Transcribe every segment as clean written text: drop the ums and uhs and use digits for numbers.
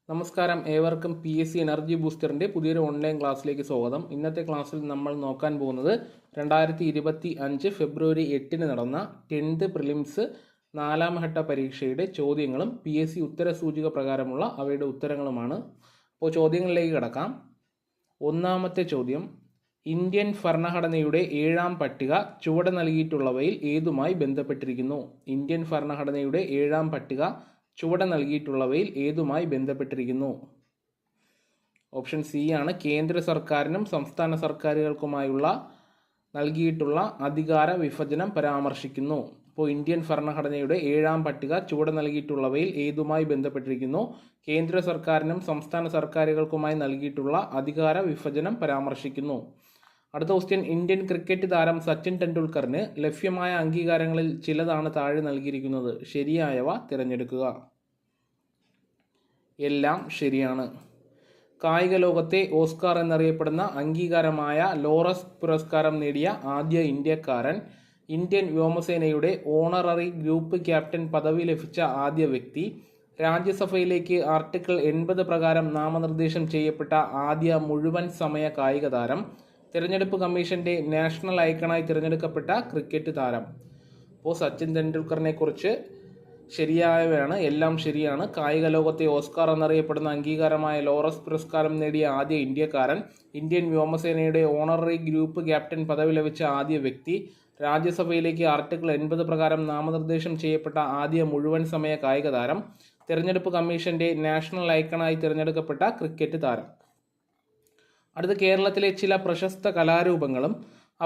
നമസ്കാരം, ഏവർക്കും PSC energy ബൂസ്റ്ററിൻ്റെ പുതിയൊരു ഓൺലൈൻ ക്ലാസ്സിലേക്ക് സ്വാഗതം. ഇന്നത്തെ ക്ലാസ്സിൽ നമ്മൾ നോക്കാൻ പോകുന്നത് 2025 ഫെബ്രുവരി 8 നടന്ന 10th പ്രിലിംസ് 4ാം ഘട്ട പരീക്ഷയുടെ ചോദ്യങ്ങളും PSC ഉത്തരസൂചിക പ്രകാരമുള്ള അവയുടെ ഉത്തരങ്ങളുമാണ്. അപ്പോൾ ചോദ്യങ്ങളിലേക്ക് കടക്കാം. ഒന്നാമത്തെ ചോദ്യം, ഇന്ത്യൻ ഭരണഘടനയുടെ 7ാം പട്ടിക ചുവടെ നൽകിയിട്ടുള്ളവയിൽ ഏതുമായി ബന്ധപ്പെട്ടിരിക്കുന്നു? ഇന്ത്യൻ ഭരണഘടനയുടെ 7ാം പട്ടിക ചുവടെ നൽകിയിട്ടുള്ളവയിൽ ഏതുമായി ബന്ധപ്പെട്ടിരിക്കുന്നു? ഓപ്ഷൻ സി ആണ്. കേന്ദ്ര സർക്കാരിനും സംസ്ഥാന സർക്കാരുകൾക്കുമായുള്ള നൽകിയിട്ടുള്ള അധികാര വിഭജനം പരാമർശിക്കുന്നു. അപ്പോൾ ഇന്ത്യൻ ഭരണഘടനയുടെ 7ാം പട്ടിക ചുവടെ നൽകിയിട്ടുള്ളവയിൽ ഏതുമായി ബന്ധപ്പെട്ടിരിക്കുന്നു? കേന്ദ്ര സർക്കാരിനും സംസ്ഥാന സർക്കാരുകൾക്കുമായി നൽകിയിട്ടുള്ള അധികാര വിഭജനം പരാമർശിക്കുന്നു. അടുത്ത ക്വസ്റ്റ്യൻ, ഇന്ത്യൻ ക്രിക്കറ്റ് താരം സച്ചിൻ ടെണ്ടുൽക്കറിന് ലഭ്യമായ അംഗീകാരങ്ങളിൽ ചിലതാണ് താഴെ നൽകിയിരിക്കുന്നത്. ശരിയായവ തിരഞ്ഞെടുക്കുക. എല്ലാം ശരിയാണ്. കായിക ലോകത്തെ ഓസ്കാർ എന്നറിയപ്പെടുന്ന അംഗീകാരമായ ലോറസ് പുരസ്കാരം നേടിയ ആദ്യ ഇന്ത്യക്കാരൻ, ഇന്ത്യൻ വ്യോമസേനയുടെ ഓണററി ഗ്രൂപ്പ് ക്യാപ്റ്റൻ പദവി ലഭിച്ച ആദ്യ വ്യക്തി, രാജ്യസഭയിലേക്ക് ആർട്ടിക്കിൾ 80 പ്രകാരം നാമനിർദ്ദേശം ചെയ്യപ്പെട്ട ആദ്യ മുഴുവൻ സമയ കായിക താരം, തിരഞ്ഞെടുപ്പ് കമ്മീഷന്റെ നാഷണൽ ഐക്കണായി തിരഞ്ഞെടുക്കപ്പെട്ട ക്രിക്കറ്റ് താരം. അപ്പോൾ സച്ചിൻ തെണ്ടുൽക്കറിനെ കുറിച്ച് ശരിയായവയാണ്, എല്ലാം ശരിയാണ്. കായിക ലോകത്തെ ഓസ്കാർ എന്നറിയപ്പെടുന്ന അംഗീകാരമായ ലോറസ് പുരസ്കാരം നേടിയ ആദ്യ ഇന്ത്യക്കാരൻ, ഇന്ത്യൻ വ്യോമസേനയുടെ ഓണററി ഗ്രൂപ്പ് ക്യാപ്റ്റൻ പദവി ലഭിച്ച ആദ്യ വ്യക്തി, രാജ്യസഭയിലേക്ക് ആർട്ടിക്കിൾ 80 പ്രകാരം നാമനിർദ്ദേശം ചെയ്യപ്പെട്ട ആദ്യ മുഴുവൻ സമയ കായിക താരം, തിരഞ്ഞെടുപ്പ് കമ്മീഷന്റെ നാഷണൽ ഐക്കണായി തിരഞ്ഞെടുക്കപ്പെട്ട ക്രിക്കറ്റ് താരം. അടുത്ത, കേരളത്തിലെ ചില പ്രശസ്ത കലാരൂപങ്ങളും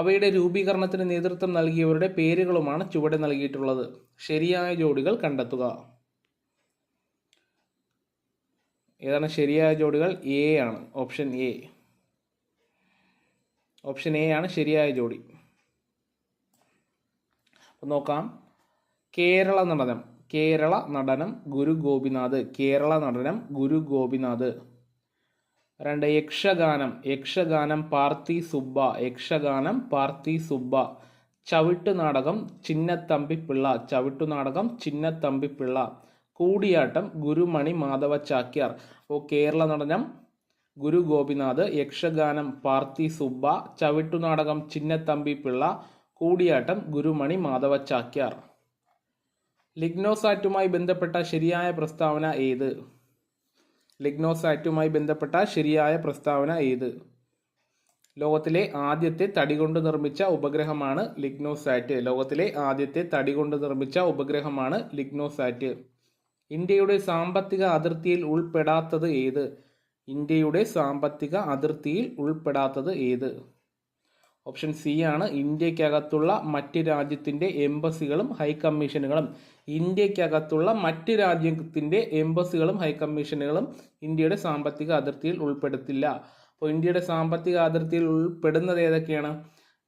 അവയുടെ രൂപീകരണത്തിന് നേതൃത്വം നൽകിയവരുടെ പേരുകളുമാണ് ചുവടെ നൽകിയിട്ടുള്ളത്. ശരിയായ ജോഡികൾ കണ്ടെത്തുക. ഏതാണ് ശരിയായ ജോഡികൾ? എ ആണ്. Option A. ഓപ്ഷൻ എ ആണ് ശരിയായ ജോഡി. നോക്കാം. കേരള നടനം ഗുരു ഗോപിനാഥ്. കേരള നടനം ഗുരു ഗോപിനാഥ്. 2, യക്ഷഗാനം പാർത്തി സുബ്ബ. ചവിട്ടുനാടകം ചിന്നത്തമ്പിപ്പിള്ള. കൂടിയാട്ടം ഗുരുമണി മാധവ ചാക്യാർ. അപ്പോൾ കേരള നടനം ഗുരു ഗോപിനാഥ്, യക്ഷഗാനം പാർത്തി സുബ്ബ, ചവിട്ടുനാടകം ചിന്നത്തമ്പിപ്പിള്ള, കൂടിയാട്ടം ഗുരുമണി മാധവ ചാക്യാർ. ലിഗ്നോസാറ്റുമായി ബന്ധപ്പെട്ട ശരിയായ പ്രസ്താവന ഏത്? ലിഗ്നോസാറ്റുമായി ബന്ധപ്പെട്ട ശരിയായ പ്രസ്താവന ഏത്? ലോകത്തിലെ ആദ്യത്തെ തടികൊണ്ട് നിർമ്മിച്ച ഉപഗ്രഹമാണ് ലിഗ്നോസാറ്റ്. ലോകത്തിലെ ആദ്യത്തെ തടികൊണ്ട് നിർമ്മിച്ച ഉപഗ്രഹമാണ് ലിഗ്നോസാറ്റ്. ഇന്ത്യയുടെ സാമ്പത്തിക അതിർത്തിയിൽ ഉൾപ്പെടാത്തത് ഏത്? ഇന്ത്യയുടെ സാമ്പത്തിക അതിർത്തിയിൽ ഉൾപ്പെടാത്തത് ഏത്? ഓപ്ഷൻ സി ആണ്. ഇന്ത്യക്കകത്തുള്ള മറ്റ് രാജ്യത്തിന്റെ എംബസികളും ഹൈക്കമ്മീഷനുകളും. ഇന്ത്യക്കകത്തുള്ള മറ്റ് രാജ്യത്തിന്റെ എംബസികളും ഹൈക്കമ്മീഷനുകളും ഇന്ത്യയുടെ സാമ്പത്തിക അതിർത്തിയിൽ ഉൾപ്പെടുത്തില്ല. അപ്പോൾ ഇന്ത്യയുടെ സാമ്പത്തിക അതിർത്തിയിൽ ഉൾപ്പെടുന്നത് ഏതൊക്കെയാണ്?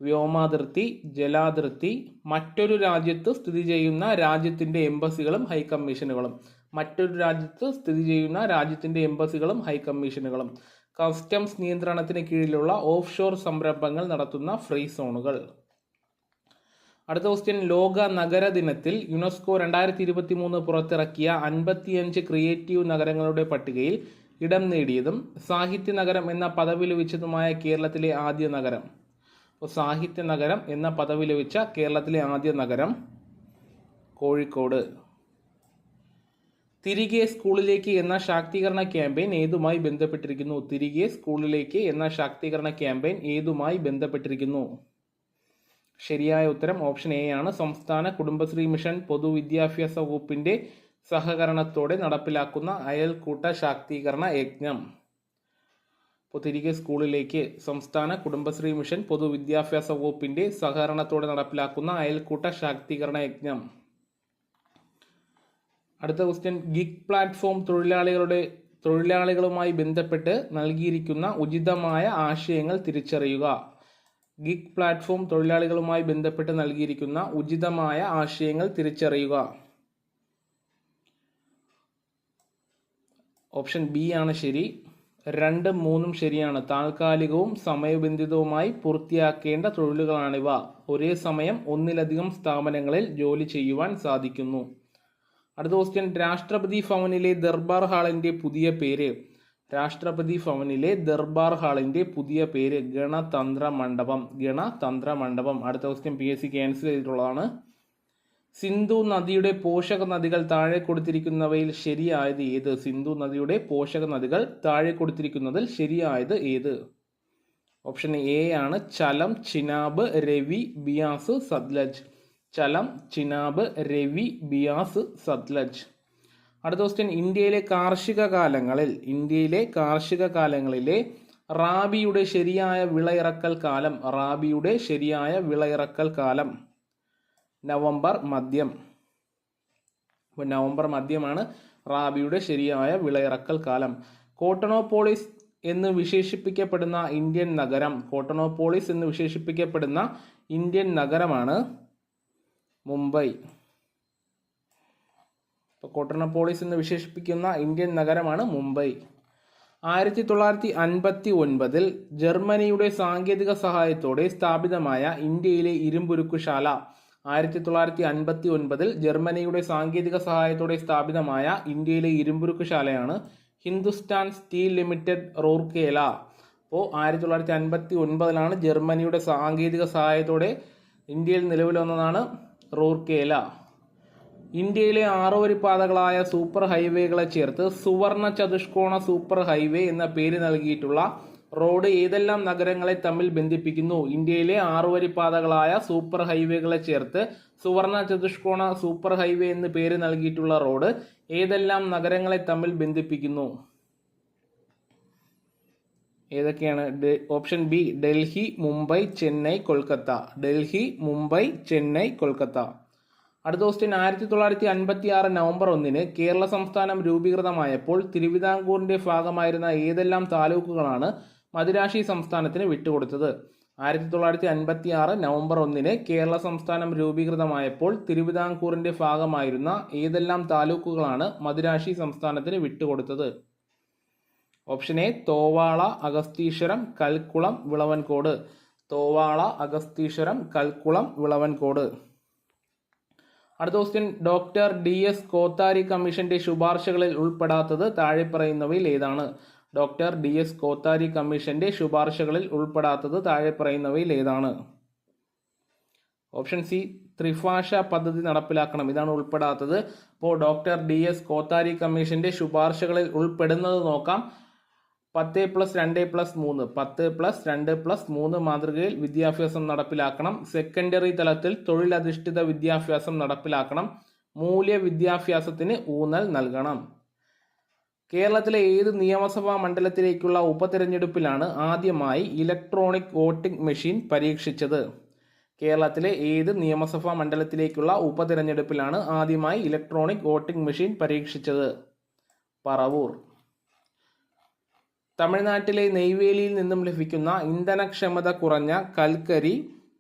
വ്യോമാതിർത്തി, ജലാതിർത്തി, മറ്റൊരു രാജ്യത്ത് സ്ഥിതി ചെയ്യുന്ന രാജ്യത്തിന്റെ എംബസികളും ഹൈക്കമ്മീഷനുകളും. മറ്റൊരു രാജ്യത്ത് സ്ഥിതി ചെയ്യുന്ന രാജ്യത്തിന്റെ എംബസികളും ഹൈക്കമ്മീഷനുകളും. കസ്റ്റംസ് നിയന്ത്രണത്തിന് കീഴിലുള്ള ഓഫ് ഷോർ സംരംഭങ്ങൾ നടത്തുന്ന ഫ്രീ സോണുകൾ. അടുത്ത ക്വസ്റ്റ്യൻ, ലോക നഗര ദിനത്തിൽ യുനെസ്കോ 2023 പുറത്തിറക്കിയ 55 ക്രിയേറ്റീവ് നഗരങ്ങളുടെ പട്ടികയിൽ ഇടം നേടിയതും സാഹിത്യ നഗരം എന്ന പദവി ലഭിച്ചതുമായ കേരളത്തിലെ ആദ്യ നഗരം. അപ്പോൾ സാഹിത്യ നഗരം എന്ന പദവി ലഭിച്ച കേരളത്തിലെ ആദ്യ നഗരം കോഴിക്കോട്. തിരികെ സ്കൂളിലേക്ക് എന്ന ശാക്തീകരണ ക്യാമ്പയിൻ ഏതുമായി ബന്ധപ്പെട്ടിരിക്കുന്നു? തിരികെ സ്കൂളിലേക്ക് എന്ന ശാക്തീകരണ ക്യാമ്പയിൻ ഏതുമായി ബന്ധപ്പെട്ടിരിക്കുന്നു? ശരിയായ ഉത്തരം ഓപ്ഷൻ എ ആണ്. സംസ്ഥാന കുടുംബശ്രീ മിഷൻ പൊതുവിദ്യാഭ്യാസ വകുപ്പിന്റെ സഹകരണത്തോടെ നടപ്പിലാക്കുന്ന അയൽക്കൂട്ട ശാക്തീകരണ യജ്ഞം. അപ്പോൾ തിരികെ സ്കൂളിലേക്ക് സംസ്ഥാന കുടുംബശ്രീ മിഷൻ പൊതുവിദ്യാഭ്യാസ വകുപ്പിന്റെ സഹകരണത്തോടെ നടപ്പിലാക്കുന്ന അയൽക്കൂട്ട ശാക്തീകരണ യജ്ഞം. അടുത്ത ക്വസ്റ്റ്യൻ, ഗിഗ് പ്ലാറ്റ്ഫോം തൊഴിലാളികളുമായി ബന്ധപ്പെട്ട് നൽകിയിരിക്കുന്ന ഉചിതമായ ആശയങ്ങൾ തിരിച്ചറിയുക. ഗിഗ് പ്ലാറ്റ്ഫോം തൊഴിലാളികളുമായി ബന്ധപ്പെട്ട് നൽകിയിരിക്കുന്ന ഉചിതമായ ആശയങ്ങൾ തിരിച്ചറിയുക. ഓപ്ഷൻ ബി ആണ് ശരി. 2, 3 ശരിയാണ്. താൽക്കാലികവും സമയബന്ധിതവുമായി പൂർത്തിയാക്കേണ്ട തൊഴിലുകളാണിവ. ഒരേ സമയം ഒന്നിലധികം സ്ഥാപനങ്ങളിൽ ജോലി ചെയ്യുവാൻ സാധിക്കുന്നു. അടുത്ത ക്വസ്റ്റ്യൻ, രാഷ്ട്രപതി ഭവനിലെ ദർബാർ ഹാളിന്റെ പുതിയ പേര്. രാഷ്ട്രപതി ഭവനിലെ ദർബാർ ഹാളിന്റെ പുതിയ പേര് ഗണതന്ത്ര മണ്ഡപം. ഗണതന്ത്ര മണ്ഡപം. അടുത്ത ക്വസ്റ്റ്യൻ PSC ക്യാൻസൽ ചെയ്തിട്ടുള്ളതാണ്. സിന്ധു നദിയുടെ പോഷക നദികൾ താഴെ കൊടുത്തിരിക്കുന്നവയിൽ ശരിയായത് ഏത്? സിന്ധു നദിയുടെ പോഷക നദികൾ താഴെ കൊടുത്തിരിക്കുന്നതിൽ ശരിയായത് ഏത്? ഓപ്ഷൻ എ ആണ് ചലം, ചിനാബ്, രവി, ബിയാസ്, സത്ലജ്. ചലം, ചിനാബ്, രവി, ബിയാസ്, സത്ലജ്. അടുത്ത ക്വസ്റ്റ്യൻ, ഇന്ത്യയിലെ കാർഷിക കാലങ്ങളിലെ റാബിയുടെ ശരിയായ വിളയിറക്കൽ കാലം. റാബിയുടെ ശരിയായ വിളയിറക്കൽ കാലം നവംബർ മധ്യം. അപ്പോൾ നവംബർ മധ്യമാണ് റാബിയുടെ ശരിയായ വിളയിറക്കൽ കാലം. കോട്ടണോപോളിസ് എന്ന് വിശേഷിപ്പിക്കപ്പെടുന്ന ഇന്ത്യൻ നഗരം. കോട്ടണോപോളിസ് എന്ന് വിശേഷിപ്പിക്കപ്പെടുന്ന ഇന്ത്യൻ നഗരമാണ് മുംബൈ. അപ്പോൾ കോട്ടണോപോളിസ് എന്ന് വിശേഷിപ്പിക്കുന്ന ഇന്ത്യൻ നഗരമാണ് മുംബൈ. 1959 ജർമ്മനിയുടെ സാങ്കേതിക സഹായത്തോടെ സ്ഥാപിതമായ ഇന്ത്യയിലെ ഇരുമ്പുരുക്കുശാല. 1959 ജർമ്മനിയുടെ സാങ്കേതിക സഹായത്തോടെ സ്ഥാപിതമായ ഇന്ത്യയിലെ ഇരുമ്പുരുക്കുശാലയാണ് ഹിന്ദുസ്ഥാൻ സ്റ്റീൽ ലിമിറ്റഡ് റൂർക്കേല. അപ്പോൾ 1959 ജർമ്മനിയുടെ സാങ്കേതിക സഹായത്തോടെ ഇന്ത്യയിൽ നിലവിൽ വന്നതാണ് റൂർക്കേല. ഇന്ത്യയിലെ 6 വരിപ്പാതകളായ സൂപ്പർ ഹൈവേകളെ ചേർത്ത് സുവർണ ചതുഷ്കോണ സൂപ്പർ ഹൈവേ എന്ന പേര് നൽകിയിട്ടുള്ള റോഡ് ഏതെല്ലാം നഗരങ്ങളെ തമ്മിൽ ബന്ധിപ്പിക്കുന്നു? ഇന്ത്യയിലെ 6 വരിപ്പാതകളായ സൂപ്പർ ഹൈവേകളെ ചേർത്ത് സുവർണ ചതുഷ്കോണ സൂപ്പർ ഹൈവേ എന്ന് പേര് നൽകിയിട്ടുള്ള റോഡ് ഏതെല്ലാം നഗരങ്ങളെ തമ്മിൽ ബന്ധിപ്പിക്കുന്നു? ഏതൊക്കെയാണ്? Option B Delhi, Mumbai, Chennai, Kolkata. ഡൽഹി, മുംബൈ, ചെന്നൈ, കൊൽക്കത്ത. അടുത്ത ക്വസ്റ്റ്യൻ, 1956 നവംബർ 1 കേരള സംസ്ഥാനം രൂപീകൃതമായപ്പോൾ തിരുവിതാംകൂറിന്റെ ഭാഗമായിരുന്ന ഏതെല്ലാം താലൂക്കുകളാണ് മദിരാശി സംസ്ഥാനത്തിന് വിട്ടുകൊടുത്തത്? 1956 നവംബർ 1 കേരള സംസ്ഥാനം രൂപീകൃതമായപ്പോൾ തിരുവിതാംകൂറിന്റെ ഭാഗമായിരുന്ന ഏതെല്ലാം താലൂക്കുകളാണ് മദിരാശി സംസ്ഥാനത്തിന് വിട്ടുകൊടുത്തത്? Option A Thovala, Agastheeswaram, Kalkulam, Vilavancode. തോവാള, അഗസ്തീശ്വരം, കൽക്കുളം, വിളവൻകോട്. അടുത്ത ക്വസ്റ്റ്യൻ, ഡോക്ടർ DS കോത്താരി കമ്മീഷന്റെ ശുപാർശകളിൽ ഉൾപ്പെടാത്തത് താഴെ പറയുന്നവയിൽ ഏതാണ്? ഡോക്ടർ DS കോത്താരി കമ്മീഷന്റെ ശുപാർശകളിൽ ഉൾപ്പെടാത്തത് താഴെ പറയുന്നവയിൽ ഏതാണ്? ഓപ്ഷൻ സി ത്രിഭാഷ പദ്ധതി നടപ്പിലാക്കണം. ഇതാണ് ഉൾപ്പെടാത്തത്. അപ്പോൾ ഡോക്ടർ DS കോത്താരി കമ്മീഷന്റെ ശുപാർശകളിൽ ഉൾപ്പെടുന്നത് നോക്കാം. 10+2+3 10+2+3 മാതൃകയിൽ വിദ്യാഭ്യാസം നടപ്പിലാക്കണം. സെക്കൻഡറി തലത്തിൽ തൊഴിലധിഷ്ഠിത വിദ്യാഭ്യാസം നടപ്പിലാക്കണം. മൂല്യ വിദ്യാഭ്യാസത്തിന് ഊന്നൽ നൽകണം. കേരളത്തിലെ ഏത് നിയമസഭാ മണ്ഡലത്തിലേക്കുള്ള ഉപതെരഞ്ഞെടുപ്പിലാണ് ആദ്യമായി ഇലക്ട്രോണിക് വോട്ടിംഗ് മെഷീൻ പരീക്ഷിച്ചത്? കേരളത്തിലെ ഏത് നിയമസഭാ മണ്ഡലത്തിലേക്കുള്ള ഉപതെരഞ്ഞെടുപ്പിലാണ് ആദ്യമായി ഇലക്ട്രോണിക് വോട്ടിംഗ് മെഷീൻ പരീക്ഷിച്ചത്? പറവൂർ. തമിഴ്നാട്ടിലെ നെയ്വേലിയിൽ നിന്നും ലഭിക്കുന്ന ഇന്ധനക്ഷമത കുറഞ്ഞ കൽക്കരി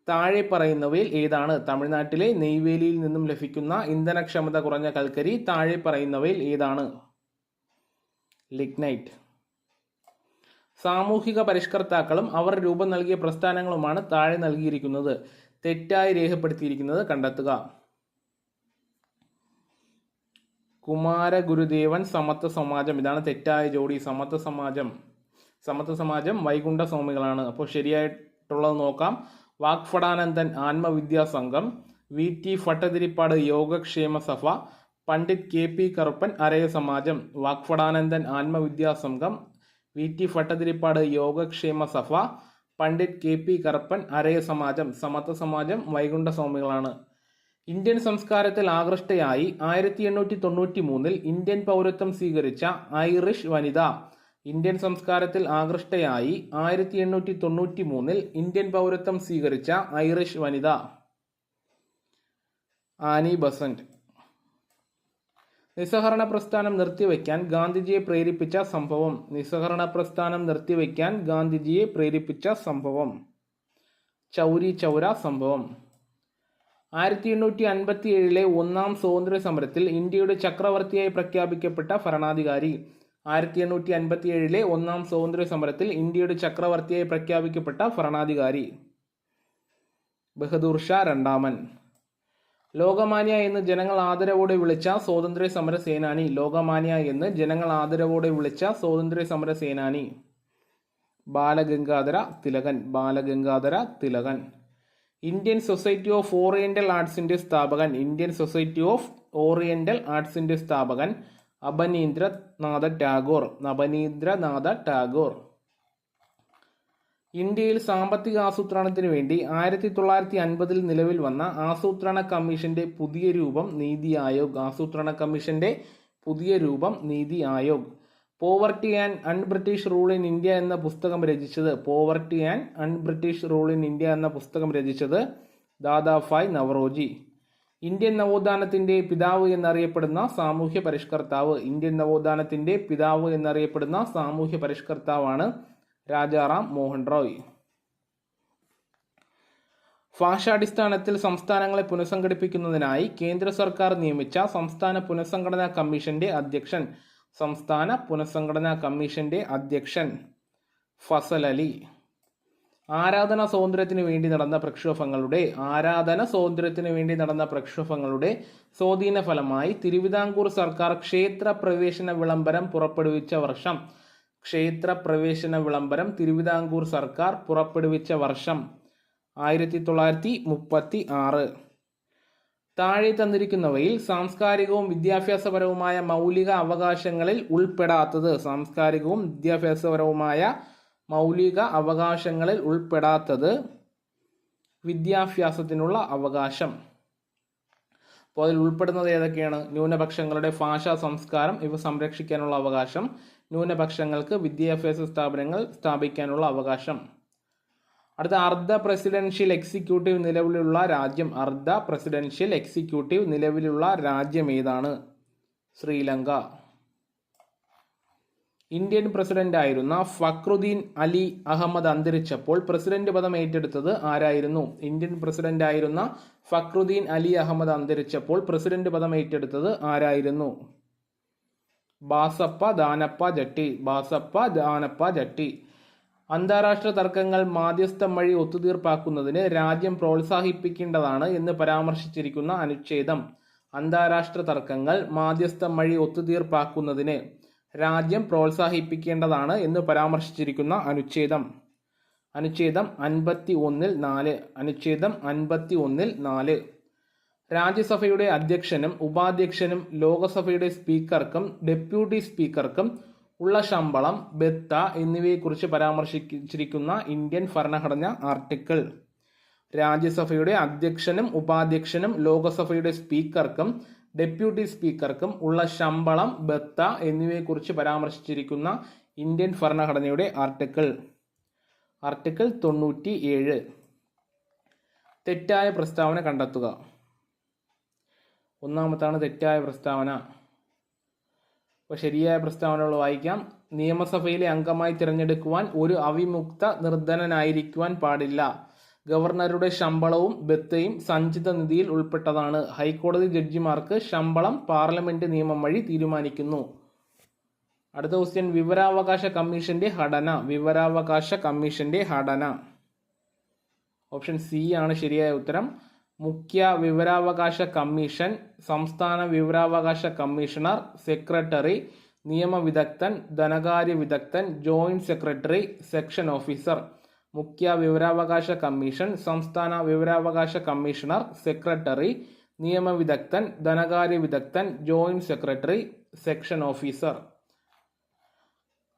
താഴെ പറയുന്നവയിൽ ഏതാണ്? തമിഴ്നാട്ടിലെ നെയ്വേലിയിൽ നിന്നും ലഭിക്കുന്ന ഇന്ധനക്ഷമത കുറഞ്ഞ കൽക്കരി താഴെ പറയുന്നവയിൽ ഏതാണ്? ലിഗ്നൈറ്റ്. സാമൂഹിക പരിഷ്കർത്താക്കളും അവർ രൂപം നൽകിയ പ്രസ്ഥാനങ്ങളുമാണ് താഴെ നൽകിയിരിക്കുന്നത് തെറ്റായി രേഖപ്പെടുത്തിയിരിക്കുന്നത് കണ്ടെത്തുക. കുമാരഗുരുദേവൻ സമത്വ സമാജം. ഇതാണ് തെറ്റായ ജോഡി. സമത്വ സമാജം വൈകുണ്ഠ സ്വാമികളാണ്. അപ്പോൾ ശരിയായിട്ടുള്ളത് നോക്കാം. വാഗ്ഭടാനന്ദൻ ആത്മവിദ്യാ സംഘം, VT ഭട്ടതിരിപ്പാട് യോഗക്ഷേമ സഭ, പണ്ഡിറ്റ് KP കറുപ്പൻ അരയ സമാജം. വാഗ്ഭടാനന്ദൻ ആത്മവിദ്യാ സംഘം, VT ഭട്ടതിരിപ്പാട് യോഗക്ഷേമ സഭ, പണ്ഡിറ്റ് KP കറുപ്പൻ അരയ സമാജം. സമത്വ സമാജം വൈകുണ്ഠ സ്വാമികളാണ്. ഇന്ത്യൻ സംസ്കാരത്തിൽ ആകൃഷ്ടയായി 1893 ഇന്ത്യൻ പൗരത്വം സ്വീകരിച്ച ഐറിഷ് വനിത. ഇന്ത്യൻ സംസ്കാരത്തിൽ ആകൃഷ്ടയായി 1893 ഇന്ത്യൻ പൗരത്വം സ്വീകരിച്ച ഐറിഷ് വനിത ആനി ബസന്റ്. നിസ്സഹകരണ പ്രസ്ഥാനം നിർത്തിവെക്കാൻ ഗാന്ധിജിയെ പ്രേരിപ്പിച്ച സംഭവം. നിസ്സഹകരണ പ്രസ്ഥാനം നിർത്തിവെക്കാൻ ഗാന്ധിജിയെ പ്രേരിപ്പിച്ച സംഭവം ചൗരി ചൗര സംഭവം. 1857 ഒന്നാം സ്വാതന്ത്ര്യ സമരത്തിൽ ഇന്ത്യയുടെ ചക്രവർത്തിയായി പ്രഖ്യാപിക്കപ്പെട്ട ഭരണാധികാരി. 1857 ഒന്നാം സ്വാതന്ത്ര്യ സമരത്തിൽ ഇന്ത്യയുടെ ചക്രവർത്തിയായി പ്രഖ്യാപിക്കപ്പെട്ട ഭരണാധികാരി ബഹദൂർ ഷാ രണ്ടാമൻ. ലോകമാന്യ എന്ന് ജനങ്ങൾ ആദരവോടെ വിളിച്ച സ്വാതന്ത്ര്യ സമര സേനാനി. ലോകമാന്യ എന്ന് ജനങ്ങൾ ആദരവോടെ വിളിച്ച സ്വാതന്ത്ര്യ സമര സേനാനി. Balagangadhara Tilakan. Balagangadhara Tilakan. Indian society of oriental ആർട്സിന്റെ സ്ഥാപകൻ. ഇന്ത്യൻ സൊസൈറ്റി ഓഫ് ഓറിയന്റൽ ആർട്സിന്റെ സ്ഥാപകൻ അബനീന്ദ്രനാഥ ടാഗോർ. അബനീന്ദ്രനാഥ ടാഗോർ. ഇന്ത്യയിൽ സാമ്പത്തിക ആസൂത്രണത്തിന് വേണ്ടി 1950 നിലവിൽ വന്ന ആസൂത്രണ കമ്മീഷന്റെ പുതിയ രൂപം നീതി ആയോഗ്. ആസൂത്രണ കമ്മീഷന്റെ പുതിയ രൂപം NITI Aayog. Poverty and un-British rule in India എന്ന പുസ്തകം രചിച്ചത്. Poverty and un-British rule in India എന്ന പുസ്തകം രചിച്ചത് ദാദാഭായ് നവറോജി. ഇന്ത്യൻ നവോത്ഥാനത്തിന്റെ പിതാവ് എന്നറിയപ്പെടുന്ന സാമൂഹ്യ പരിഷ്കർത്താവ്. ഇന്ത്യൻ നവോത്ഥാനത്തിന്റെ പിതാവ് എന്നറിയപ്പെടുന്ന സാമൂഹ്യ പരിഷ്കർത്താവാണ് രാജാറാം മോഹൻ റോയ്. ഭാഷാടിസ്ഥാനത്തിൽ സംസ്ഥാനങ്ങളെ പുനഃസംഘടിപ്പിക്കുന്നതിനായി കേന്ദ്ര സർക്കാർ നിയമിച്ച സംസ്ഥാന പുനഃസംഘടനാ കമ്മീഷന്റെ അധ്യക്ഷൻ. സംസ്ഥാന പുനഃസംഘടനാ കമ്മീഷന്റെ അധ്യക്ഷൻ ഫസൽ അലി. ആരാധന സ്വാതന്ത്ര്യത്തിന് വേണ്ടി നടന്ന പ്രക്ഷോഭങ്ങളുടെ സ്വാധീന ഫലമായി തിരുവിതാംകൂർ സർക്കാർ ക്ഷേത്ര പ്രവേശന വിളംബരം പുറപ്പെടുവിച്ച വർഷം. ക്ഷേത്ര പ്രവേശന വിളംബരം തിരുവിതാംകൂർ സർക്കാർ പുറപ്പെടുവിച്ച വർഷം 1936. താഴെ തന്നിരിക്കുന്നവയിൽ സാംസ്കാരികവും വിദ്യാഭ്യാസപരവുമായ മൗലിക അവകാശങ്ങളിൽ ഉൾപ്പെടാത്തത്. സാംസ്കാരികവും വിദ്യാഭ്യാസപരവുമായ മൗലിക അവകാശങ്ങളിൽ ഉൾപ്പെടാത്തത് വിദ്യാഭ്യാസത്തിനുള്ള അവകാശം. അപ്പോൾ അതിൽ ഉൾപ്പെടുന്നത് ഏതൊക്കെയാണ്? ന്യൂനപക്ഷങ്ങളുടെ ഭാഷാ സംസ്കാരം ഇവ സംരക്ഷിക്കാനുള്ള അവകാശം. ന്യൂനപക്ഷങ്ങൾക്ക് വിദ്യാഭ്യാസ സ്ഥാപനങ്ങൾ സ്ഥാപിക്കാനുള്ള അവകാശം. അടുത്ത അർദ്ധ പ്രസിഡൻഷ്യൽ എക്സിക്യൂട്ടീവ് നിലവിലുള്ള രാജ്യം. അർദ്ധ പ്രസിഡൻഷ്യൽ എക്സിക്യൂട്ടീവ് നിലവിലുള്ള രാജ്യം ഏതാണ്? ശ്രീലങ്ക. ഇന്ത്യൻ പ്രസിഡന്റായിരുന്ന ഫക്രുദ്ദീൻ അലി അഹമ്മദ് അന്തരിച്ചപ്പോൾ പ്രസിഡന്റ് പദം ഏറ്റെടുത്തത് ആരായിരുന്നു? ഇന്ത്യൻ പ്രസിഡന്റായിരുന്ന ഫക്രുദ്ദീൻ അലി അഹമ്മദ് അന്തരിച്ചപ്പോൾ പ്രസിഡന്റ് പദം ഏറ്റെടുത്തത് ആരായിരുന്നു? ബാസപ്പ ദാനപ്പ ജട്ടി. ബാസപ്പ ദാനപ്പ ജട്ടി. അന്താരാഷ്ട്ര തർക്കങ്ങൾ മാധ്യസ്ഥം വഴി ഒത്തുതീർപ്പാക്കുന്നതിന് രാജ്യം പ്രോത്സാഹിപ്പിക്കേണ്ടതാണ് എന്ന് പരാമർശിച്ചിരിക്കുന്ന അനുച്ഛേദം. അന്താരാഷ്ട്ര തർക്കങ്ങൾ മാധ്യസ്ഥം വഴി ഒത്തുതീർപ്പാക്കുന്നതിന് രാജ്യം പ്രോത്സാഹിപ്പിക്കേണ്ടതാണ് എന്ന് പരാമർശിച്ചിരിക്കുന്ന അനുച്ഛേദം. അനുച്ഛേദം 51(4). അനുച്ഛേദം 51(4). രാജ്യസഭയുടെ അധ്യക്ഷനും ഉപാധ്യക്ഷനും ലോകസഭയുടെ സ്പീക്കർക്കും ഡെപ്യൂട്ടി സ്പീക്കർക്കും ഉള്ള ശമ്പളം, ബത്ത എന്നിവയെക്കുറിച്ച് പരാമർശിച്ചിരിക്കുന്ന ഇന്ത്യൻ ഭരണഘടന ആർട്ടിക്കിൾ. രാജ്യസഭയുടെ അധ്യക്ഷനും ഉപാധ്യക്ഷനും ലോകസഭയുടെ സ്പീക്കർക്കും ഡെപ്യൂട്ടി സ്പീക്കർക്കും ഉള്ള ശമ്പളം, ബത്ത എന്നിവയെക്കുറിച്ച് പരാമർശിച്ചിരിക്കുന്ന ഇന്ത്യൻ ഭരണഘടനയുടെ ആർട്ടിക്കിൾ 97. തെറ്റായ പ്രസ്താവന കണ്ടെത്തുക. ഒന്നാമത്താണ് തെറ്റായ പ്രസ്താവന. അപ്പോൾ ശരിയായ പ്രസ്താവനകൾ വായിക്കാം. നിയമസഭയിലെ അംഗമായി തിരഞ്ഞെടുക്കുവാൻ ഒരു അവിമുക്ത നിർധനനായിരിക്കുവാൻ പാടില്ല. ഗവർണറുടെ ശമ്പളവും ബത്തയും സഞ്ചിത നിധിയിൽ ഉൾപ്പെട്ടതാണ്. ഹൈക്കോടതി ജഡ്ജിമാർക്ക് ശമ്പളം പാർലമെന്റ് നിയമം വഴി തീരുമാനിക്കുന്നു. അടുത്ത ക്വസ്റ്റ്യൻ, വിവരാവകാശ കമ്മീഷന്റെ ഘടന. വിവരാവകാശ കമ്മീഷന്റെ ഘടന. ഓപ്ഷൻ സി ആണ് ശരിയായ ഉത്തരം. മുഖ്യ വിവരാവകാശ കമ്മീഷൻ, സംസ്ഥാന വിവരാവകാശ കമ്മീഷണർ, സെക്രട്ടറി, നിയമവിദഗ്ധൻ, ധനകാര്യ വിദഗ്ധൻ, ജോയിന്റ് സെക്രട്ടറി, സെക്ഷൻ ഓഫീസർ. മുഖ്യ വിവരാവകാശ കമ്മീഷൻ, സംസ്ഥാന വിവരാവകാശ കമ്മീഷണർ, സെക്രട്ടറി, നിയമവിദഗ്ധൻ, ധനകാര്യ വിദഗ്ധൻ, ജോയിന്റ് സെക്രട്ടറി, സെക്ഷൻ ഓഫീസർ.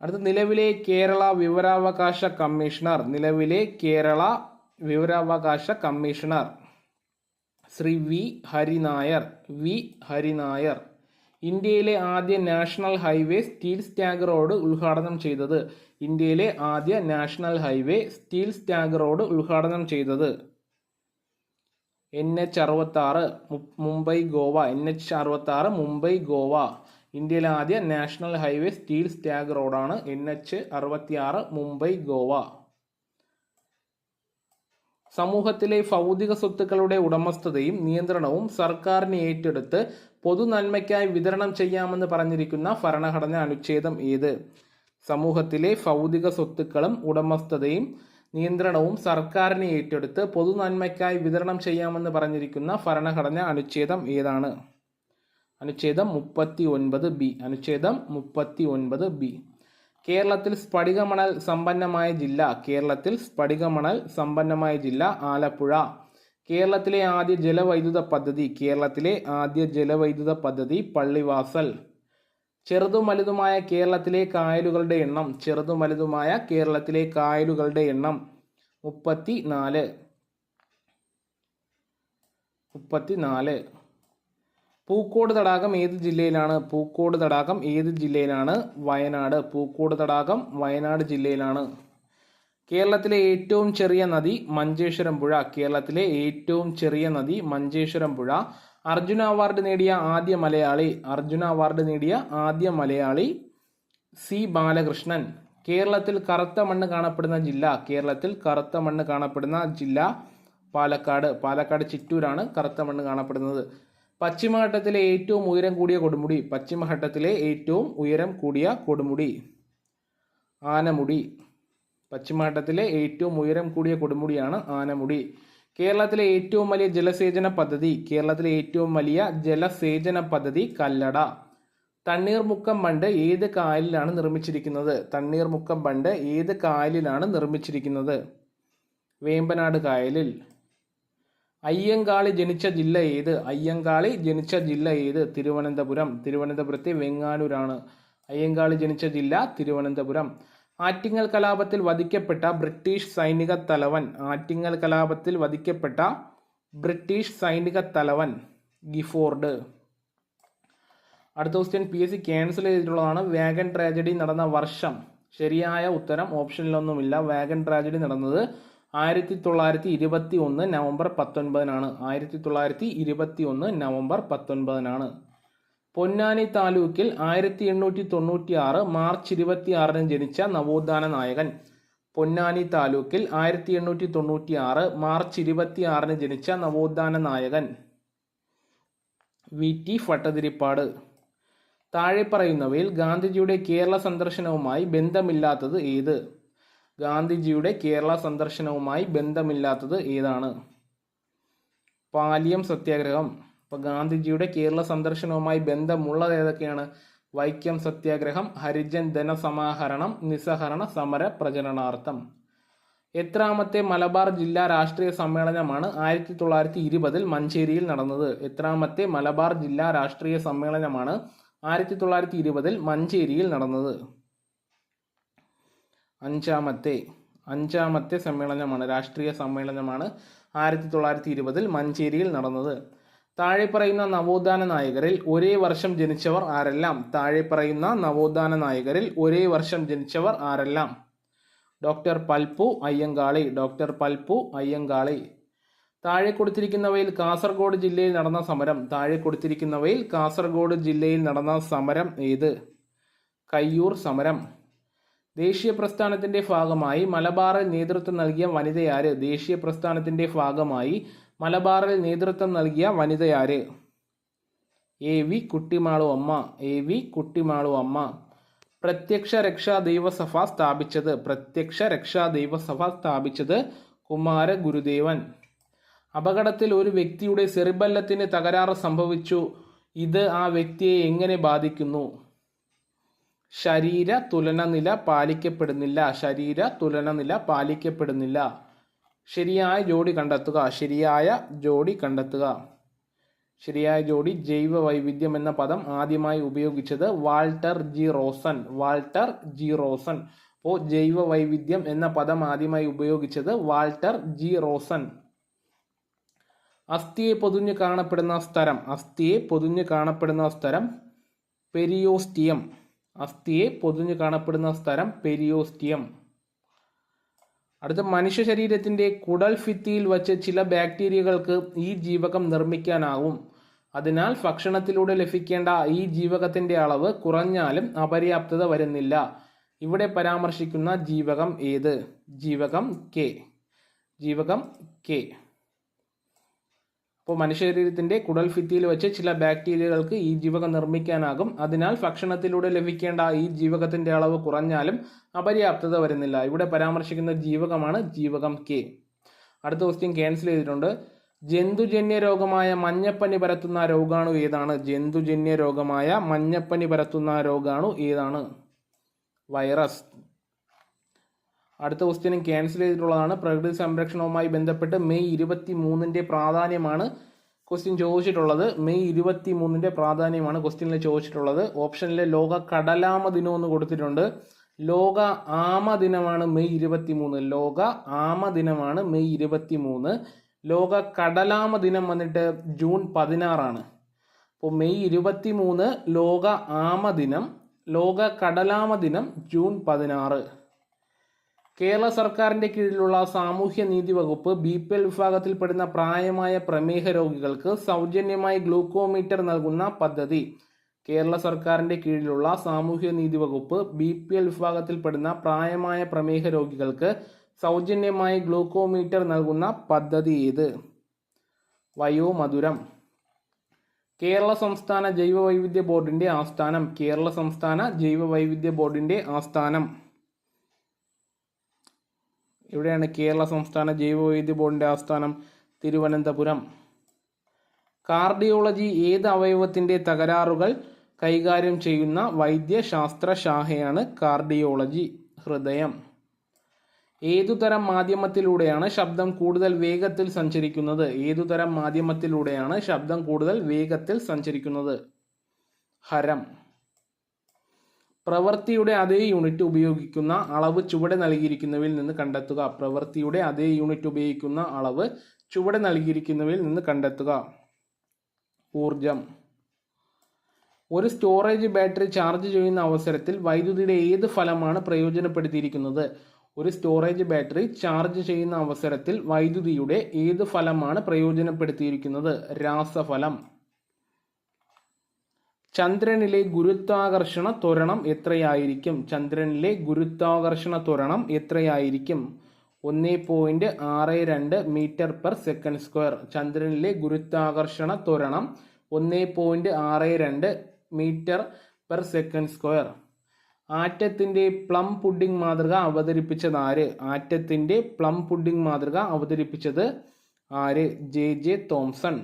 അടുത്ത നിലവിലെ കേരള വിവരാവകാശ കമ്മീഷണർ. നിലവിലെ കേരള വിവരാവകാശ commissioner Shri V Hari Nair. V Hari Nair. ഇന്ത്യയിലെ ആദ്യ national highway steel stag road ഉദ്ഘാടനം ചെയ്തത്. ഇന്ത്യയിലെ ആദ്യ national highway steel stag road ഉദ്ഘാടനം ചെയ്തത് NH66 മുംബൈ ഗോവ. NH66 മുംബൈ ഗോവ. ഇന്ത്യയിലെ ആദ്യ നാഷണൽ ഹൈവേ സ്റ്റീൽ സ്റ്റാഗ് റോഡാണ് NH66 മുംബൈ ഗോവ. സമൂഹത്തിലെ ഭൗതിക സ്വത്തുക്കളുടെ ഉടമസ്ഥതയും നിയന്ത്രണവും സർക്കാരിന് ഏറ്റെടുത്ത് പൊതുനന്മയ്ക്കായി വിതരണം ചെയ്യാമെന്ന് പറഞ്ഞിരിക്കുന്ന ഭരണഘടനാ അനുച്ഛേദം ഏത്? സമൂഹത്തിലെ ഭൗതിക സ്വത്തുക്കളും ഉടമസ്ഥതയും നിയന്ത്രണവും സർക്കാരിനെ ഏറ്റെടുത്ത് പൊതുനന്മയ്ക്കായി വിതരണം ചെയ്യാമെന്ന് പറഞ്ഞിരിക്കുന്ന ഭരണഘടന അനുച്ഛേദം ഏതാണ്? അനുച്ഛേദം 39B. അനുച്ഛേദം 39B. കേരളത്തിൽ സ്ഫടികമണൽ സമ്പന്നമായ ജില്ല. കേരളത്തിൽ സ്ഫടികമണൽ സമ്പന്നമായ ജില്ല ആലപ്പുഴ. കേരളത്തിലെ ആദ്യ ജലവൈദ്യുത പദ്ധതി. കേരളത്തിലെ ആദ്യ ജലവൈദ്യുത പദ്ധതി പള്ളിവാസൽ. ചെറുതും വലുതുമായ കേരളത്തിലെ കായലുകളുടെ എണ്ണം. ചെറുതും വലുതുമായ കേരളത്തിലെ കായലുകളുടെ എണ്ണം 34. പൂക്കോട് തടാകം ഏത് ജില്ലയിലാണ്? പൂക്കോട് തടാകം ഏത് ജില്ലയിലാണ്? വയനാട്. പൂക്കോട് തടാകം വയനാട് ജില്ലയിലാണ്. കേരളത്തിലെ ഏറ്റവും ചെറിയ നദി മഞ്ചേശ്വരം പുഴ. കേരളത്തിലെ ഏറ്റവും ചെറിയ നദി മഞ്ചേശ്വരം പുഴ. അർജുന അവാർഡ് നേടിയ ആദ്യ മലയാളി. അർജുന അവാർഡ് നേടിയ ആദ്യ മലയാളി സി ബാലകൃഷ്ണൻ. കേരളത്തിൽ കറുത്ത മണ്ണ് കാണപ്പെടുന്ന ജില്ല. കേരളത്തിൽ കറുത്ത മണ്ണ് കാണപ്പെടുന്ന ജില്ല പാലക്കാട്. പാലക്കാട് ചിറ്റൂരാണ് കറുത്ത മണ്ണ് കാണപ്പെടുന്നത്. പശ്ചിമഘട്ടത്തിലെ ഏറ്റവും ഉയരം കൂടിയ കൊടുമുടി. പശ്ചിമഘട്ടത്തിലെ ഏറ്റവും ഉയരം കൂടിയ കൊടുമുടി ആനമുടി. പശ്ചിമഘട്ടത്തിലെ ഏറ്റവും ഉയരം കൂടിയ കൊടുമുടിയാണ് ആനമുടി. കേരളത്തിലെ ഏറ്റവും വലിയ ജലസേചന പദ്ധതി. കേരളത്തിലെ ഏറ്റവും വലിയ ജലസേചന പദ്ധതി കല്ലട. തണ്ണീർമുക്കം ബണ്ട് ഏത് കായലിലാണ് നിർമ്മിച്ചിരിക്കുന്നത്? തണ്ണീർമുക്കം ബണ്ട് ഏത് കായലിലാണ് നിർമ്മിച്ചിരിക്കുന്നത്? വേമ്പനാട് കായലിൽ. അയ്യങ്കാളി ജനിച്ച ജില്ല ഏത്? അയ്യങ്കാളി ജനിച്ച ജില്ല ഏത്? തിരുവനന്തപുരം. തിരുവനന്തപുരത്തെ വെങ്ങാനൂരാണ്. അയ്യങ്കാളി ജനിച്ച ജില്ല തിരുവനന്തപുരം. ആറ്റിങ്ങൽ കലാപത്തിൽ വധിക്കപ്പെട്ട ബ്രിട്ടീഷ് സൈനിക തലവൻ. ആറ്റിങ്ങൽ കലാപത്തിൽ വധിക്കപ്പെട്ട ബ്രിട്ടീഷ് സൈനിക തലവൻ ഗിഫോർഡ്. അടുത്ത ക്വസ്റ്റ്യൻ PSC ക്യാൻസൽ ചെയ്തിട്ടുള്ളതാണ്. വാഗൺ ട്രാജഡി നടന്ന വർഷം. ശരിയായ ഉത്തരം ഓപ്ഷനിലൊന്നുമില്ല. വാഗൺ ട്രാജഡി നടന്നത് 1921 നവംബർ 19-നാണ്. 1921 നവംബർ 19-നാണ്. പൊന്നാനി താലൂക്കിൽ 1896 മാർച്ച് 26-ന് ജനിച്ച നവോത്ഥാന നായകൻ. പൊന്നാനി താലൂക്കിൽ 1896 മാർച്ച് 26-ന് ജനിച്ച നവോത്ഥാന നായകൻ VT ഭട്ടതിരിപ്പാട്. താഴെ പറയുന്നവയിൽ ഗാന്ധിജിയുടെ കേരള സന്ദർശനവുമായി ബന്ധമില്ലാത്തത് ഏത്? ഗാന്ധിജിയുടെ കേരള സന്ദർശനവുമായി ബന്ധമില്ലാത്തത് ഏതാണ്? പാലിയം സത്യാഗ്രഹം. അപ്പോൾ ഗാന്ധിജിയുടെ കേരള സന്ദർശനവുമായി ബന്ധമുള്ളത് ഏതൊക്കെയാണ്? വൈക്കം സത്യാഗ്രഹം, ഹരിജൻ ധനസമാഹരണം, നിസ്സഹരണ സമര പ്രചരണാർത്ഥം. എത്രാമത്തെ മലബാർ ജില്ലാ രാഷ്ട്രീയ സമ്മേളനമാണ് 1920 മഞ്ചേരിയിൽ നടന്നത്? എത്രാമത്തെ മലബാർ ജില്ലാ രാഷ്ട്രീയ സമ്മേളനമാണ് 1920 മഞ്ചേരിയിൽ നടന്നത്? അഞ്ചാമത്തെ സമ്മേളനമാണ്, രാഷ്ട്രീയ സമ്മേളനമാണ് 1920 മഞ്ചേരിയിൽ നടന്നത്. താഴെ പറയുന്ന നവോത്ഥാന നായകരിൽ ഒരേ വർഷം ജനിച്ചവർ ആരെല്ലാം? താഴെ പറയുന്ന നവോത്ഥാന നായകരിൽ ഒരേ വർഷം ജനിച്ചവർ ആരെല്ലാം? ഡോക്ടർ പൽപ്പു അയ്യങ്കാളി. ഡോക്ടർ പൽപ്പു അയ്യങ്കാളി. താഴെ കൊടുത്തിരിക്കുന്നവയിൽ കാസർഗോഡ് ജില്ലയിൽ നടന്ന സമരം. താഴെ കൊടുത്തിരിക്കുന്നവയിൽ കാസർഗോഡ് ജില്ലയിൽ നടന്ന സമരം ഏത്? കയ്യൂർ സമരം. ദേശീയ പ്രസ്ഥാനത്തിന്റെ ഭാഗമായി മലബാറിൽ നേതൃത്വം നൽകിയ വനിതയാര്? ദേശീയ പ്രസ്ഥാനത്തിന്റെ ഭാഗമായി മലബാറിൽ നേതൃത്വം നൽകിയ വനിതയാര്? AV കുട്ടിമാളു അമ്മ. AV കുട്ടിമാളു അമ്മ. പ്രത്യക്ഷ രക്ഷാ ദൈവസഭ സ്ഥാപിച്ചത്. പ്രത്യക്ഷ രക്ഷാ ദൈവസഭ സ്ഥാപിച്ചത് കുമാര ഗുരുദേവൻ. അപകടത്തിൽ ഒരു വ്യക്തിയുടെ സെറിബെല്ലത്തിന് തകരാറ് സംഭവിച്ചു. ഇത് ആ വ്യക്തിയെ എങ്ങനെ ബാധിക്കുന്നു? ശരീര തുലനനില പാലിക്കപ്പെടുന്നില്ല. ശരീര തുലനനില പാലിക്കപ്പെടുന്നില്ല. ശരിയായ ജോഡി കണ്ടെത്തുക. ശരിയായ ജോഡി കണ്ടെത്തുക. ശരിയായ ജോഡി ജൈവ വൈവിധ്യം എന്ന പദം ആദ്യമായി ഉപയോഗിച്ചത് Walter G Rosan. Walter G Rosan. അപ്പോൾ ജൈവ വൈവിധ്യം എന്ന പദം ആദ്യമായി ഉപയോഗിച്ചത് വാൾട്ടർ ജി റോസൻ. അസ്ഥിയെ പൊതിഞ്ഞു കാണപ്പെടുന്ന സ്ഥലം. അസ്ഥിയെ പൊതിഞ്ഞു കാണപ്പെടുന്ന സ്ഥലം പെരിയോസ്റ്റിയം. അസ്ഥിയെ പൊതിഞ്ഞു കാണപ്പെടുന്ന സ്ഥലം പെരിയോസ്റ്റിയം. അടുത്ത, മനുഷ്യ ശരീരത്തിന്റെ കുടൽ ഭിത്തിയിൽ വച്ച് ചില ബാക്ടീരിയകൾക്ക് ഈ ജീവകം നിർമ്മിക്കാനാവും. അതിനാൽ ഭക്ഷണത്തിലൂടെ ലഭിക്കേണ്ട ഈ ജീവകത്തിന്റെ അളവ് കുറഞ്ഞാലും അപര്യാപ്തത വരുന്നില്ല. ഇവിടെ പരാമർശിക്കുന്ന ജീവകം ഏത്? ജീവകം കെ. ജീവകം കെ. അപ്പോൾ മനുഷ്യശരീരത്തിൻ്റെ കുടൽ ഭിത്തിയിൽ വെച്ച് ചില ബാക്ടീരിയകൾക്ക് ഈ ജീവകം നിർമ്മിക്കാനാകും. അതിനാൽ ഭക്ഷണത്തിലൂടെ ലഭിക്കേണ്ട ഈ ജീവകത്തിൻ്റെ അളവ് കുറഞ്ഞാലും അപര്യാപ്തത വരുന്നില്ല. ഇവിടെ പരാമർശിക്കുന്ന ജീവകമാണ് ജീവകം കെ. അടുത്ത ക്വസ്റ്റ്യൻ ക്യാൻസൽ ചെയ്തിട്ടുണ്ട്. ജന്തുജന്യ രോഗമായ മഞ്ഞപ്പനി പരത്തുന്ന രോഗാണു ഏതാണ്? ജന്തുജന്യ രോഗമായ മഞ്ഞപ്പനി പരത്തുന്ന രോഗാണു ഏതാണ്? വൈറസ്. അടുത്ത ക്വസ്റ്റ്യനും ക്യാൻസൽ ചെയ്തിട്ടുള്ളതാണ്. പ്രകൃതി സംരക്ഷണവുമായി ബന്ധപ്പെട്ട് മെയ് 23 പ്രാധാന്യമാണ് ക്വസ്റ്റ്യൻ ചോദിച്ചിട്ടുള്ളത്. മെയ് 23 പ്രാധാന്യമാണ് ക്വസ്റ്റ്യനിൽ ചോദിച്ചിട്ടുള്ളത്. ഓപ്ഷനിലെ ലോക കടലാമ ദിനം എന്ന് കൊടുത്തിട്ടുണ്ട്. ലോക ആമ ദിനമാണ് മെയ് 23. ലോക ആമ ദിനമാണ് മെയ് 23. ലോക കടലാമ ദിനം വന്നിട്ട് ജൂൺ 16. അപ്പോൾ മെയ് 23 ലോക ആമ ദിനം, ലോക കടലാമ ദിനം ജൂൺ 16. കേരള സർക്കാരിൻ്റെ കീഴിലുള്ള സാമൂഹ്യ നീതി വകുപ്പ് BPL വിഭാഗത്തിൽപ്പെടുന്ന പ്രായമായ പ്രമേഹ രോഗികൾക്ക് സൗജന്യമായി ഗ്ലൂക്കോമീറ്റർ നൽകുന്ന പദ്ധതി. കേരള സർക്കാരിൻ്റെ കീഴിലുള്ള സാമൂഹ്യ നീതി വകുപ്പ് BPL വിഭാഗത്തിൽപ്പെടുന്ന പ്രായമായ പ്രമേഹ രോഗികൾക്ക് സൗജന്യമായി ഗ്ലൂക്കോമീറ്റർ നൽകുന്ന പദ്ധതി ഏത്? വയോമധുരം. കേരള സംസ്ഥാന ജൈവവൈവിധ്യ ബോർഡിൻ്റെ ആസ്ഥാനം. കേരള സംസ്ഥാന ജൈവവൈവിധ്യ ബോർഡിൻ്റെ ആസ്ഥാനം എവിടെയാണ്? കേരള സംസ്ഥാന ജൈവവൈവിധ്യ ബോർഡിൻ്റെ ആസ്ഥാനം തിരുവനന്തപുരം. കാർഡിയോളജി ഏത് അവയവത്തിൻ്റെ തകരാറുകൾ കൈകാര്യം ചെയ്യുന്ന വൈദ്യശാസ്ത്ര ശാഖയാണ് കാർഡിയോളജി? ഹൃദയം. ഏതുതരം മാധ്യമത്തിലൂടെയാണ് ശബ്ദം കൂടുതൽ വേഗത്തിൽ സഞ്ചരിക്കുന്നത്? ഏതുതരം മാധ്യമത്തിലൂടെയാണ് ശബ്ദം കൂടുതൽ വേഗത്തിൽ സഞ്ചരിക്കുന്നത്? ഹരം. പ്രവൃത്തിയുടെ അതേ യൂണിറ്റ് ഉപയോഗിക്കുന്ന അളവ് ചുവടെ നൽകിയിരിക്കുന്നവയിൽ നിന്ന് കണ്ടെത്തുക. പ്രവൃത്തിയുടെ അതേ യൂണിറ്റ് ഉപയോഗിക്കുന്ന അളവ് ചുവടെ നൽകിയിരിക്കുന്നവയിൽ നിന്ന് കണ്ടെത്തുക. ഊർജം. ഒരു സ്റ്റോറേജ് ബാറ്ററി ചാർജ് ചെയ്യുന്ന അവസരത്തിൽ വൈദ്യുതിയുടെ ഏത് ഫലമാണ് പ്രയോജനപ്പെടുത്തിയിരിക്കുന്നത്? ഒരു സ്റ്റോറേജ് ബാറ്ററി ചാർജ് ചെയ്യുന്ന അവസരത്തിൽ വൈദ്യുതിയുടെ ഏത് ഫലമാണ് പ്രയോജനപ്പെടുത്തിയിരിക്കുന്നത്? രാസഫലം. ചന്ദ്രനിലെ ഗുരുത്വാകർഷണ ത്വരണം എത്രയായിരിക്കും? ചന്ദ്രനിലെ ഗുരുത്വാകർഷണ ത്വരണം എത്രയായിരിക്കും? 1.62 മീറ്റർ/സെക്കൻഡ്². ചന്ദ്രനിലെ ഗുരുത്വാകർഷണ ത്വരണം 1.62 മീറ്റർ/സെക്കൻഡ്². ആറ്റത്തിന്റെ പ്ലം പുഡിംഗ് മാതൃക അവതരിപ്പിച്ചത് ആര്? ആറ്റത്തിന്റെ പ്ലം പുഡിംഗ് മാതൃക അവതരിപ്പിച്ചത് ആര്? JJ Thomson.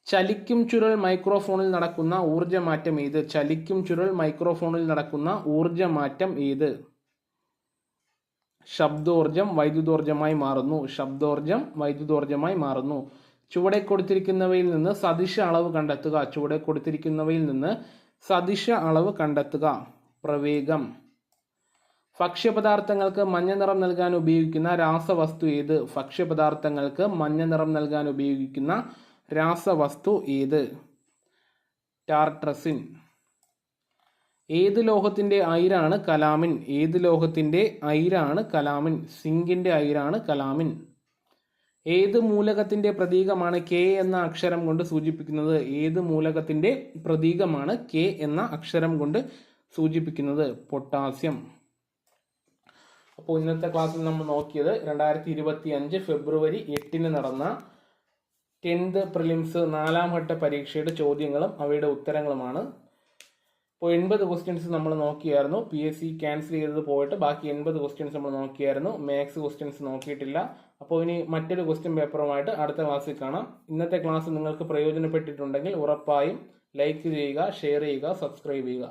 ചലിക്കും ചുരുൾ മൈക്രോഫോണിൽ നടക്കുന്ന ഊർജ്ജമാറ്റം ഏത്? ചലിക്കും ചുരുൾ മൈക്രോഫോണിൽ നടക്കുന്ന ഊർജ്ജമാറ്റം ഏത്? ശബ്ദോർജം വൈദ്യുതോർജമായി മാറുന്നു. ശബ്ദോർജം വൈദ്യുതോർജമായി മാറുന്നു. ചുവടെ കൊടുത്തിരിക്കുന്നവയിൽ നിന്ന് സദിശ അളവ് കണ്ടെത്തുക. ചുവടെ കൊടുത്തിരിക്കുന്നവയിൽ നിന്ന് സദിശ അളവ് കണ്ടെത്തുക. പ്രവേഗം. ഭക്ഷ്യപദാർത്ഥങ്ങൾക്ക് മഞ്ഞ നിറം നൽകാൻ ഉപയോഗിക്കുന്ന രാസവസ്തു ഏത്? ഭക്ഷ്യപദാർത്ഥങ്ങൾക്ക് മഞ്ഞ നിറം നൽകാൻ ഉപയോഗിക്കുന്ന രാസവസ്തു ഏത്? ടാർട്രസിൻ. ഏത് ലോഹത്തിന്റെ അയിരാണ് കലാമിൻ? ഏത് ലോഹത്തിന്റെ അയിരാണ് കലാമിൻ? സിങ്കിന്റെ അയിരാണ് കലാമിൻ. ഏത് മൂലകത്തിന്റെ പ്രതീകമാണ് K എന്ന അക്ഷരം കൊണ്ട് സൂചിപ്പിക്കുന്നത്? ഏത് മൂലകത്തിന്റെ പ്രതീകമാണ് K എന്ന അക്ഷരം കൊണ്ട് സൂചിപ്പിക്കുന്നത്? പൊട്ടാസ്യം. അപ്പോൾ ഇന്നത്തെ ക്ലാസ്സിൽ നമ്മൾ നോക്കിയത് 2025 ഫെബ്രുവരി 8 നടന്ന 10th പ്രിലിംസ് 4ാം ഘട്ട പരീക്ഷയുടെ ചോദ്യങ്ങളും അവയുടെ ഉത്തരങ്ങളുമാണ്. ഇപ്പോൾ 80 ക്വസ്റ്റ്യൻസ് നമ്മൾ നോക്കിയായിരുന്നു. PSC ക്യാൻസൽ ചെയ്തത് പോയിട്ട് ബാക്കി 80 ക്വസ്റ്റ്യൻസ് നമ്മൾ നോക്കിയായിരുന്നു. മാത്സ് ക്വസ്റ്റ്യൻസ് നോക്കിയിട്ടില്ല. അപ്പോൾ ഇനി മറ്റൊരു ക്വസ്റ്റ്യൻ പേപ്പറുമായിട്ട് അടുത്ത ക്ലാസ്സിൽ കാണാം. ഇന്നത്തെ ക്ലാസ് നിങ്ങൾക്ക് പ്രയോജനപ്പെട്ടിട്ടുണ്ടെങ്കിൽ ഉറപ്പായും ലൈക്ക് ചെയ്യുക, ഷെയർ ചെയ്യുക, സബ്സ്ക്രൈബ് ചെയ്യുക.